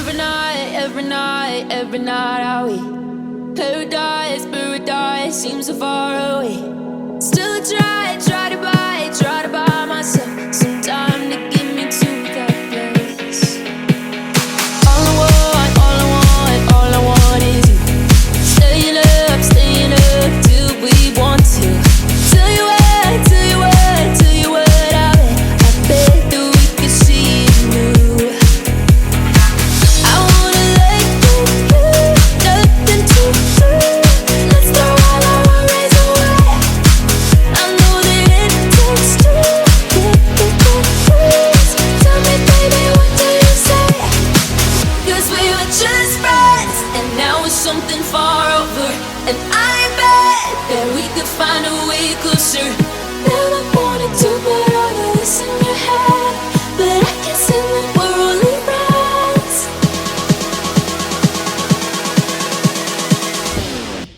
every night are we paradise, paradise seems so far away. Still try to buy myself some time to get me to that place. All I want is you. Staying up till we want to. Tell you what I bet that we could see it new. I wanna let you do nothing to do. Let's throw all our worries away. I know that it takes two to get the truth. Tell me, baby, what do you say? 'Cause we were just friends, and now it's something far over. And I bet that we could find a way closer. Never wanted to put all of this in your head, but I can't stand that we're only friends.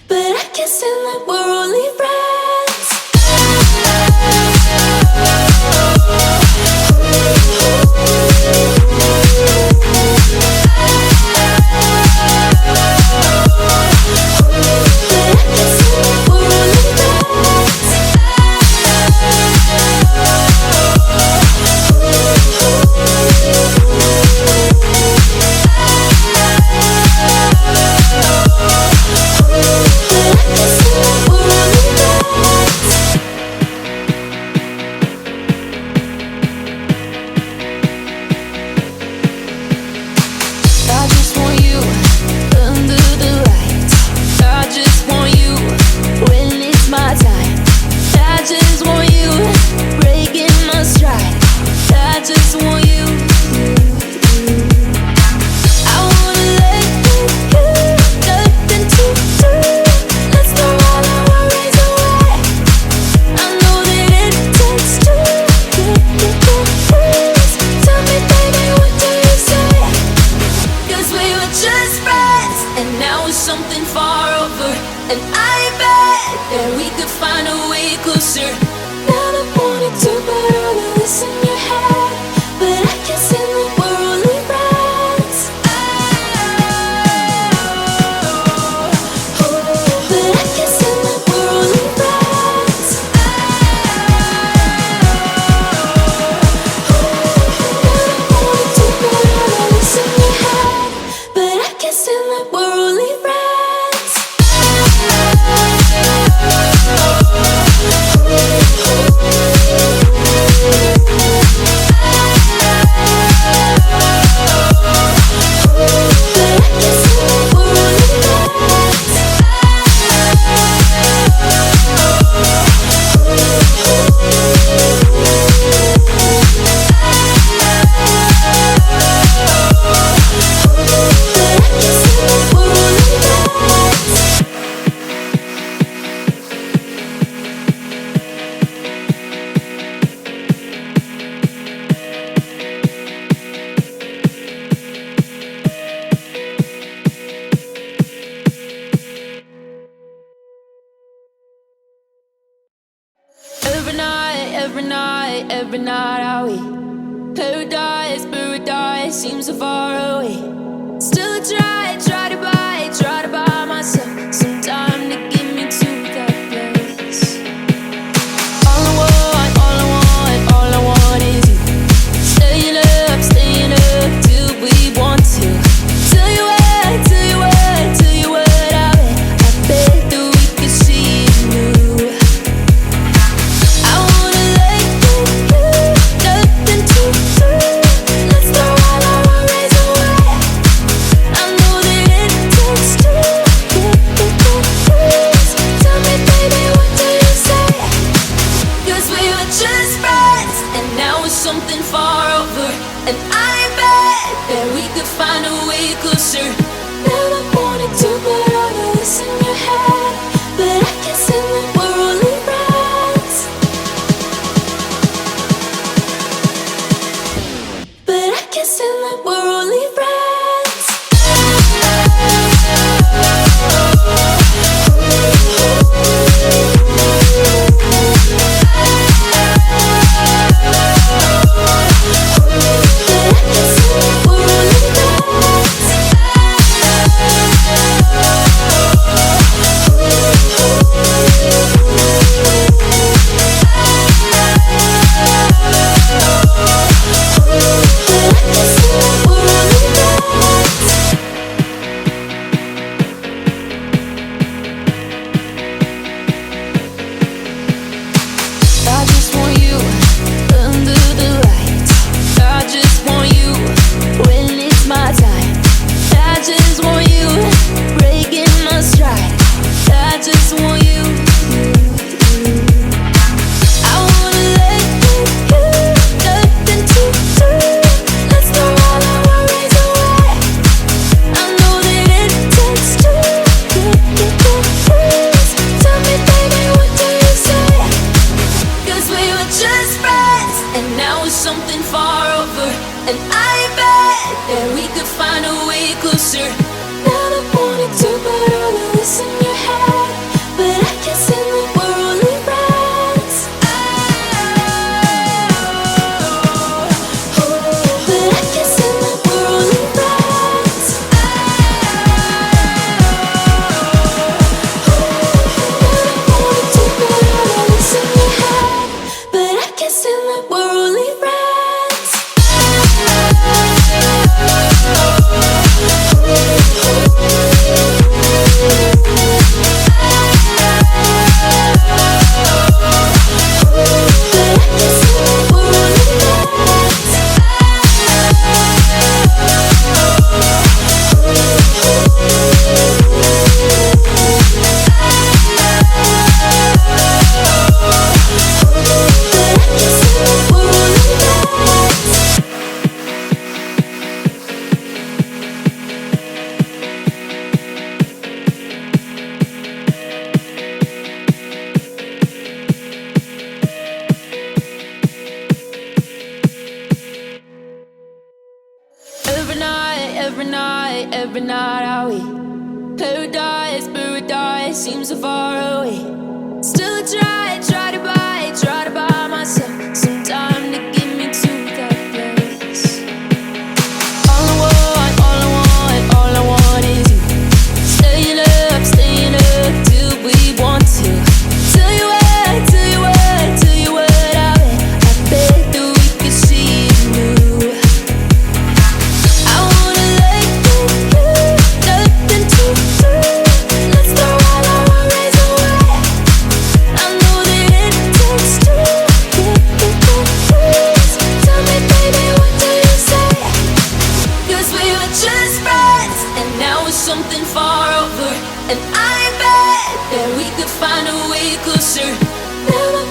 But I can't stand that we're only friends. I just want you under the lights. I just want you when it's my time. I just want you breaking my stride. I just want you. I wanna let you do nothing to do. Let's throw all our worries away. I know that it takes two to get the truth. Tell me, baby, what do you say? 'Cause we were just friends, and now it's something far over. And I bet that we could find a way closer. Never wanted to put all of this in your head, but I can't stand that we're only friends. But I can't stand that we're only friends. Never wanted to put all of this in your head, but I can't stand that we're only friends. Every night are we paradise, paradise seems so far away. Still try to buy myself some time to get me to that place. All I want is you. Staying up till we want to. Tell you what I bet that we could see it new. I wanna let you do nothing to do. Let's throw all our worries away. I know that it takes two to get the truth. Tell me, baby, what do you say? 'Cause we were just friends, and now it's something far over. And I bet that we could find a way closer. Never wanted to put all of this in your head, but I can't stand that we're only friends. But I can't stand that we're only friends. But I can't stand that we're only friends. I just want you. I wanna let you, nothing to do. Let's throw all our worries away. I know that it takes two to get confused. Tell me, baby, what do you say? 'Cause we were just friends, and now it's something far over. And I bet that we could find a way closer. Never wanted to put all of this in your head, but I guess in the we're only friends. But I guess in the we're only friends. Never wanted to put all of this in your head, but I guess in the we're only friends. Every night are we paradise, paradise seems so far away. Still try to buy myself some time to get me to that place. All I want is you. Staying up till we want to. Tell you what, I bet that we could see it new. I wanna let you, nothing to do. Let's throw all our worries away. I know that it takes two to get confused. Tell me, baby, what do you say? 'Cause we were just friends, and now it's something far over. And I bet that we could find a way closer. Never